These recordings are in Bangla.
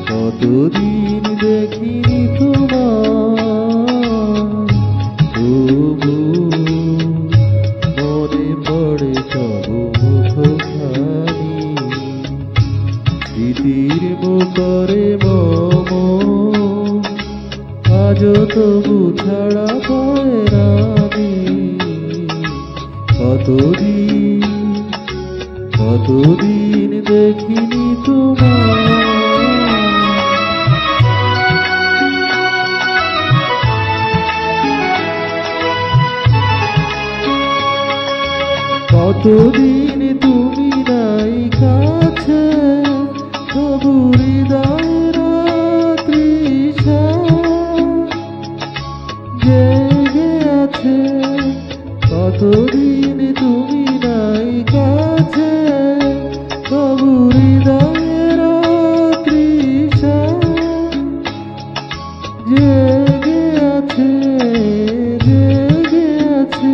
কতদিন দেখিনি তোমার, তবু মনে পড়ে তব মুখখানি। স্মৃতির মুখরে মম আজও তবু ছাড়া পায় না আমি। কতদিন দেখিনি তোমার। কতদিন তুমি নাই কাছে, তবু হৃদয়ের তৃষা জেগে আছে। কতদিন তুমি নাই কাছে, তবু হৃদয়ের তৃষা জেগে আছে, জেগে আছে।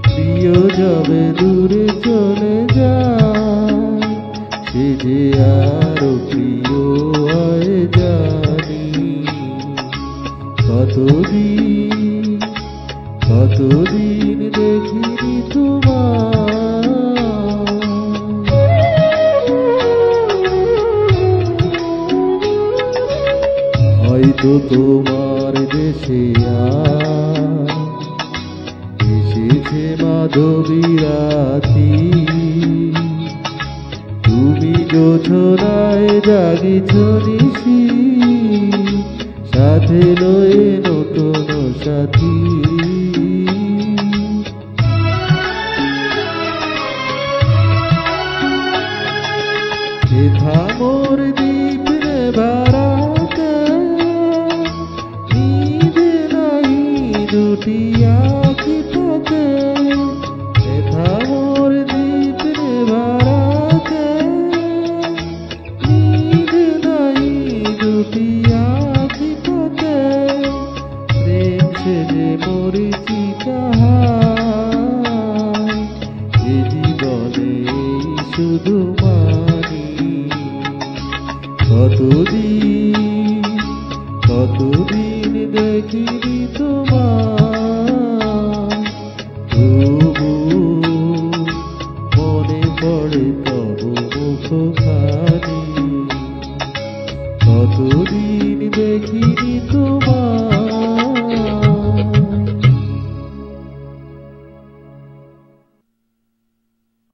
প্রিয় যাবে দূরে চলে যায়, সে যে আরো প্রিয় হয় জানি। কতদিন দেখিনি তোমার। হয়তো তোমার দেশে এসেছে মাধবী রাতি, তুমি জোছনায় জাগিছ নিশি, সাথে লয়ে নতুন সাথী। সেথা মোর দ্বীপ রে ভাড়াতে, নিদে নাই দুটি আঁখি থাকে। সেথা মোর দ্বীপ রে ভাড়াতে, নিদে নাই দুটি আঁখি থাকে। প্রেম সে যে মরিচিকা হায়, এ জীবনে শুধু মানি। কতদিন দেখিনি তোমার।